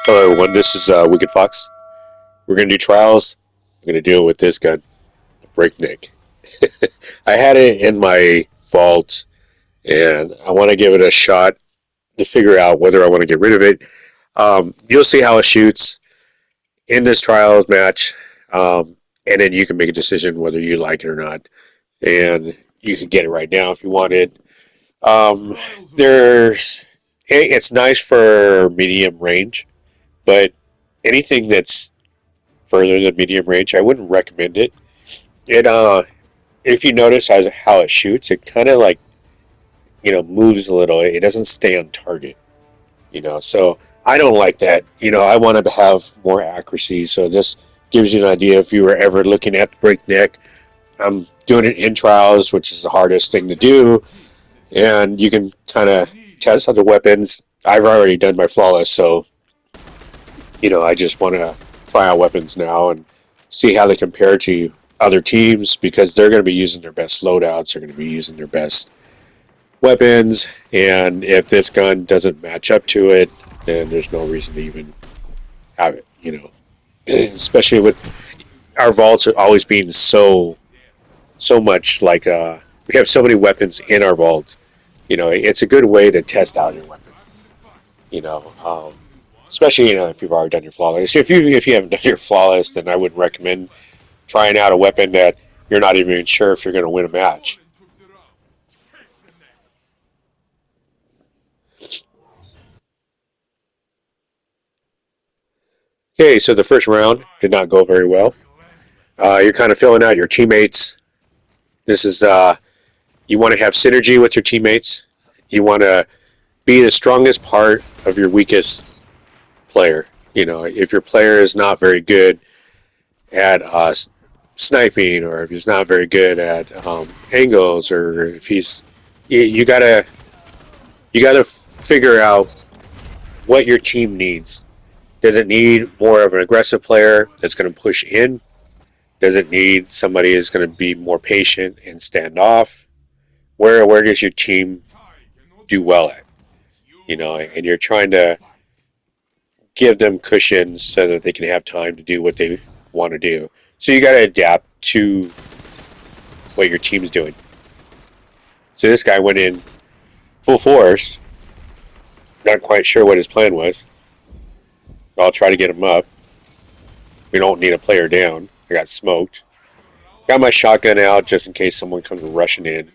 Hello everyone, this is Wicked Fox. We're going to do trials. I'm going to do it with this gun, Breakneck. I had it in my vault and I want to give it a shot to figure out whether I want to get rid of it. You'll see how it shoots in this trials match, and then you can make a decision whether you like it or not. And you can get it right now if you want it. Um, there's, it's nice for medium range, but anything that's further than medium range, I wouldn't recommend it. It if you notice how it shoots, it kind of like moves a little. It doesn't stay on target. So I don't like that. I want to have more accuracy. So this gives you an idea if you were ever looking at the breakneck. I'm doing it in trials, which is the hardest thing to do, and you can kind of test other weapons. I've already done my flawless, so I just want to try out weapons now and see how they compare to other teams because they're going to be using their best loadouts. They're going to be using their best weapons, and if this gun doesn't match up to it, then there's no reason to even have it. Especially with our vaults always being so much like we have so many weapons in our vault. It's a good way to test out your weapon. You know, um, Especially if you've already done your flawless. If you haven't done your flawless, then I wouldn't recommend trying out a weapon that you're not even sure if you're going to win a match. Okay, so the first round did not go very well. You're kind of filling out your teammates. This is you want to have synergy with your teammates. You want to be the strongest part of your weakest player. If your player is not very good at sniping, or if he's not very good at angles, or if you gotta figure out what your team needs. Does it need more of an aggressive player that's going to push in? Does it need somebody who's going to be more patient and stand off? Where does your team do well at? And you're trying to give them cushions so that they can have time to do what they want to do. So you got to adapt to what your team's doing. So this guy went in full force, not quite sure what his plan was. I'll try to get him up. We don't need a player down. I got smoked. Got my shotgun out just in case someone comes rushing in.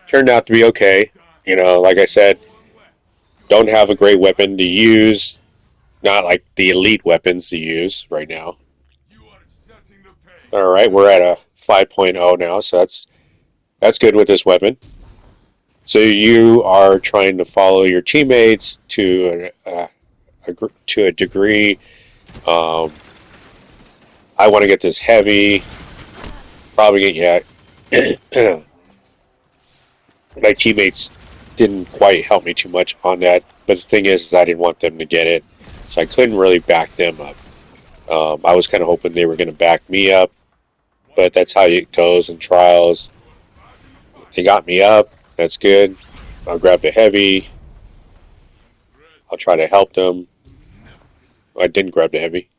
Turned out to be okay. Like I said, don't have a great weapon to use. Not like the elite weapons to use right now. All right, we're at a 5.0 now, so that's good with this weapon. So you are trying to follow your teammates to a degree. Um, I want to get this heavy. Probably get yeah. My teammates didn't quite help me too much on that, but the thing is I didn't want them to get it, so I couldn't really back them up. I was kind of hoping they were going to back me up, but that's how it goes in trials. They got me up. That's good. I'll grab the heavy. I'll try to help them. I didn't grab the heavy.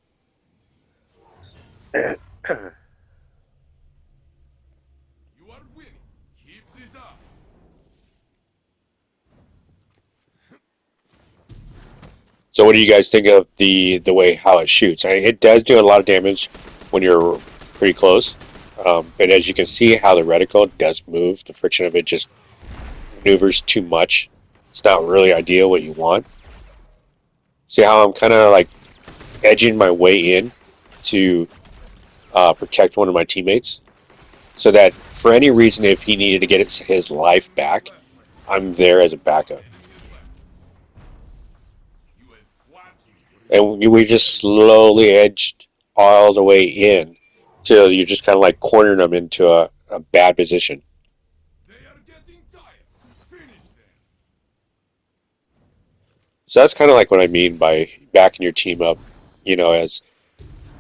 So, what do you guys think of the way how it shoots? It does do a lot of damage when you're pretty close, but as you can see, how the reticle does move, the friction of it just maneuvers too much. It's not really ideal what you want. See how I'm kind of like edging my way in to protect one of my teammates, so that for any reason, if he needed to get his life back, I'm there as a backup. And we just slowly edged all the way in till you just kind of like cornered them into a bad position. So that's kind of like what I mean by backing your team up, as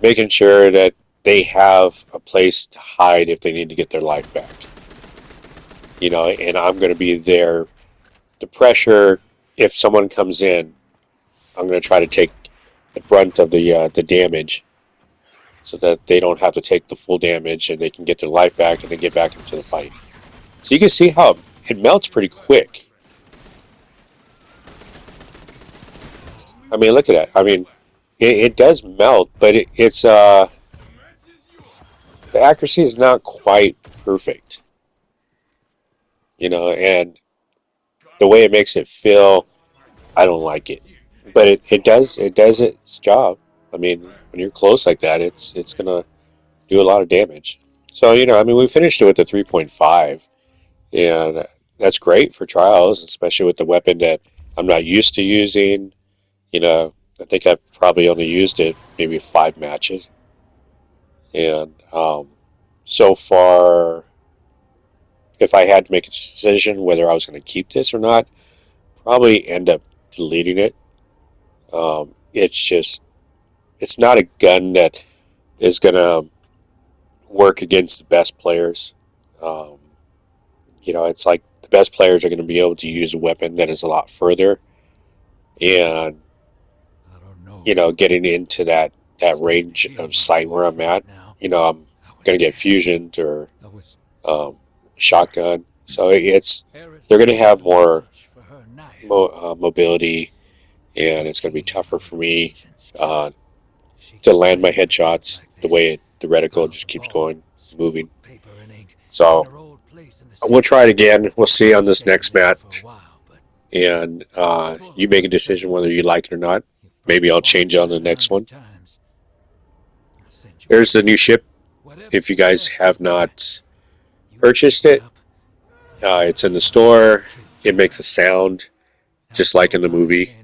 making sure that they have a place to hide if they need to get their life back. and I'm going to be there. The pressure, if someone comes in, I'm going to try to take the brunt of the damage so that they don't have to take the full damage and they can get their life back and then get back into the fight. So you can see how it melts pretty quick. I mean, look at that. I mean, it does melt, but it's the accuracy is not quite perfect, and the way it makes it feel, I don't like it. But it does its job. I mean, when you're close like that, it's gonna do a lot of damage. So I mean, we finished it with the 3.5, and that's great for trials, especially with the weapon that I'm not used to using. I think I've probably only used it maybe 5 matches, and so far, if I had to make a decision whether I was going to keep this or not, probably end up deleting it. It's not a gun that is going to work against the best players. Um, it's like the best players are going to be able to use a weapon that is a lot further, and getting into that range of sight where I'm at. I'm going to get fusioned or um, shotgun. So they're going to have more mobility, and it's going to be tougher for me uh, to land my headshots the way the reticle just keeps going, moving. So we'll try it again. We'll see on this next match, and you make a decision whether you like it or not. Maybe I'll change on the next one. There's the new ship. If you guys have not purchased it, it's in the store. It makes a sound just like in the movie.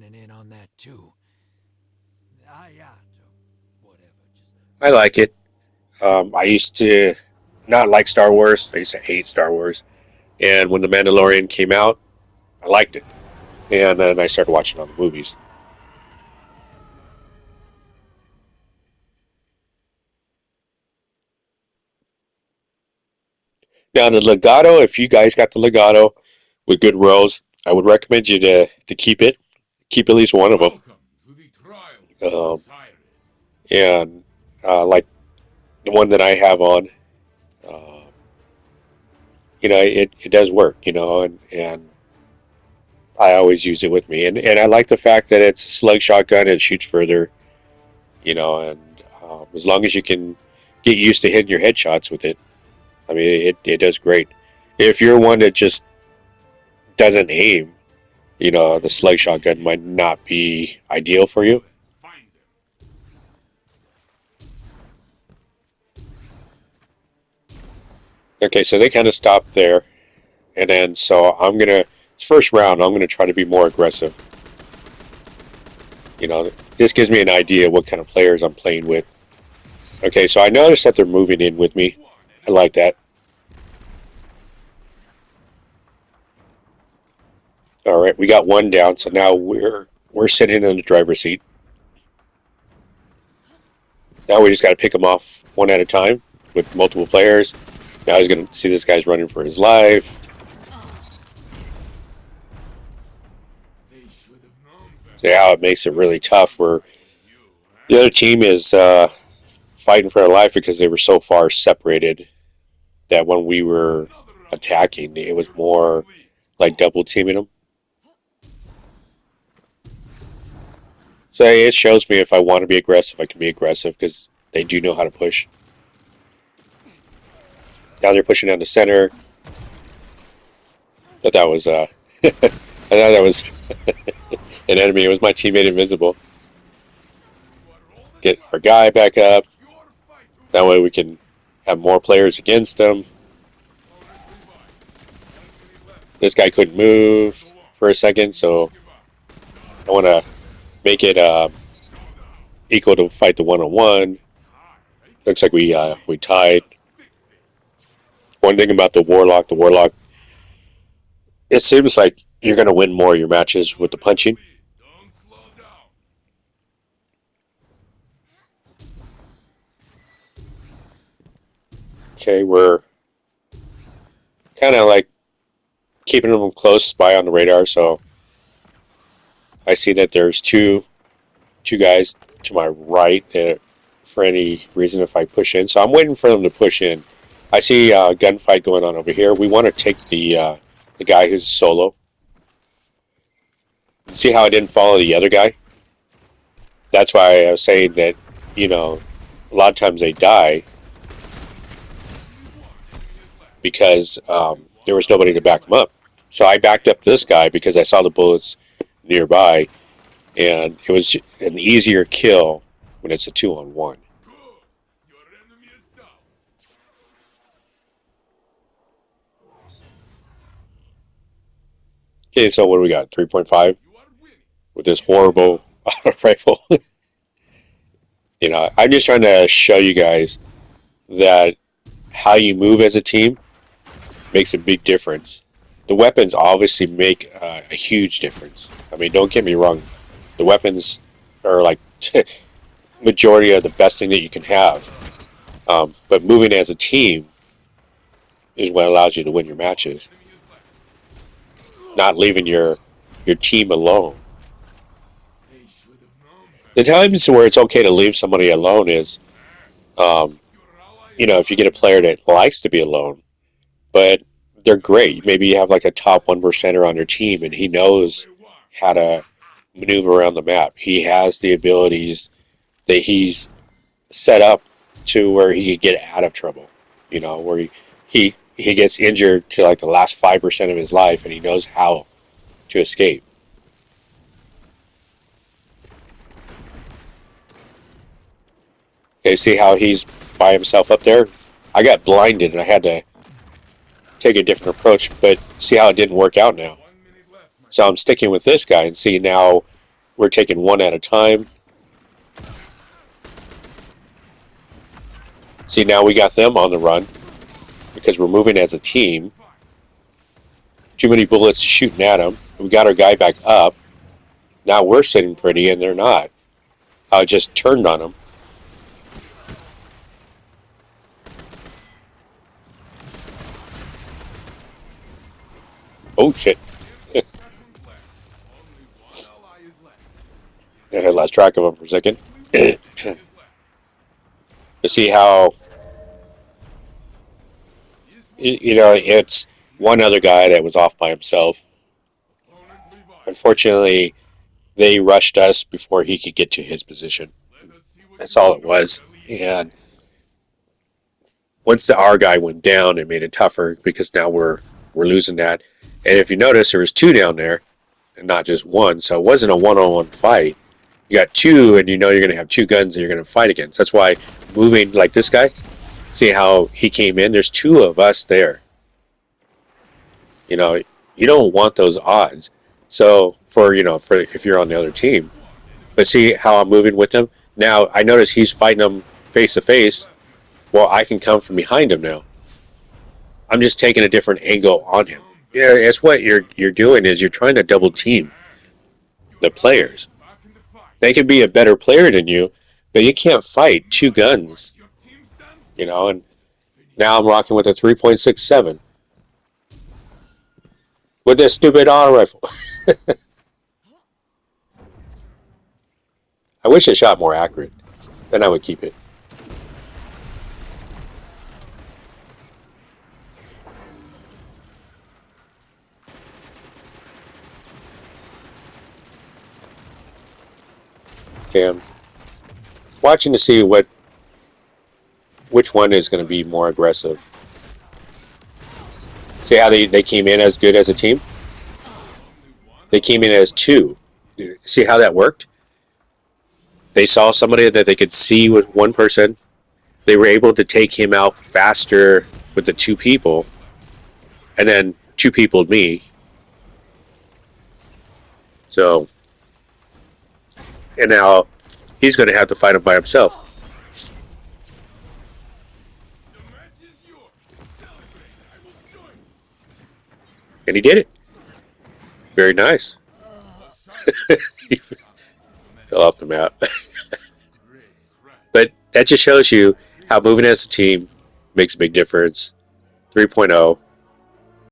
I like it. I used to not like Star Wars. I used to hate Star Wars. And when The Mandalorian came out, I liked it. And then I started watching all the movies. Now, the Legato, if you guys got the Legato with good rolls, I would recommend you to keep it. Keep at least one of them. Um, and like the one that I have on, uh, it does work, and I always use it with me. And I like the fact that it's a slug shotgun and it shoots further, and as long as you can get used to hitting your headshots with it, I mean, it does great. If you're one that just doesn't aim, the slug shotgun might not be ideal for you. Okay, so they kind of stopped there, and then so first round, I'm gonna try to be more aggressive. This gives me an idea of what kind of players I'm playing with. Okay, so I noticed that they're moving in with me. I like that. All right, we got one down, so now we're sitting in the driver's seat. Now we just got to pick them off one at a time with multiple players. Now he's going to see this guy's running for his life. See how it makes it really tough where the other team is fighting for their life because they were so far separated that when we were attacking, it was more like double teaming them. So it shows me if I want to be aggressive, I can be aggressive because they do know how to push. Now they're pushing down the center. But that was I thought that was an enemy. It was my teammate Invisible. Get our guy back up. That way we can have more players against him. This guy couldn't move for a second, so I want to make it equal to fight the one-on-one. Looks like we tied. One thing about the Warlock, it seems like you're going to win more of your matches with the punching. Okay, we're kind of like keeping them close, spy on the radar. So I see that there's two guys to my right. For any reason, if I push in, so I'm waiting for them to push in. I see a gunfight going on over here. We want to take the guy who's solo. See how I didn't follow the other guy? That's why I was saying that, a lot of times they die because there was nobody to back them up. So I backed up this guy because I saw the bullets nearby, and it was an easier kill when it's a 2-on-1. Okay, so what do we got? 3.5 with this horrible rifle. I'm just trying to show you guys that how you move as a team makes a big difference. The weapons obviously make a huge difference. I mean, don't get me wrong. The weapons are like majority of the best thing that you can have. But moving as a team is what allows you to win your matches. Not leaving your team alone. The times where it's okay to leave somebody alone is, if you get a player that likes to be alone, but they're great. Maybe you have like a top 1%er on your team and he knows how to maneuver around the map. He has the abilities that he's set up to where he could get out of trouble. Where he gets injured to like the last 5% of his life and he knows how to escape. Okay, see how he's by himself up there? I got blinded and I had to take a different approach, but see how it didn't work out now. So I'm sticking with this guy and see now we're taking one at a time. See, now we got them on the run because we're moving as a team. Too many bullets shooting at them. We got our guy back up. Now we're sitting pretty and they're not. I just turned on them. Oh shit. I had lost track of him for a second. To see how, it's one other guy that was off by himself. Unfortunately, they rushed us before he could get to his position. That's all it was. And once our guy went down, it made it tougher because now we're losing that. And if you notice, there was two down there and not just one. So it wasn't a one-on-one fight. You got two, and you're going to have two guns that you're going to fight against. That's why moving like this guy, see how he came in? There's two of us there. You don't want those odds. So for if you're on the other team, but see how I'm moving with him now. I notice he's fighting him face to face. Well, I can come from behind him now. I'm just taking a different angle on him. Yeah, it's what you're doing is you're trying to double team the players. They can be a better player than you, but you can't fight two guns. And now I'm rocking with a 3.67 with this stupid auto rifle. I wish it shot more accurate. Then I would keep it. Okay, I'm watching to see which one is going to be more aggressive. See how they came in as good as a team? They came in as two. See how that worked? They saw somebody that they could see with one person. They were able to take him out faster with the two people. And then two peopled me. So, and now he's going to have to fight him by himself. And he did it. Very nice. He fell off the map. But that just shows you how moving as a team makes a big difference. 3.0.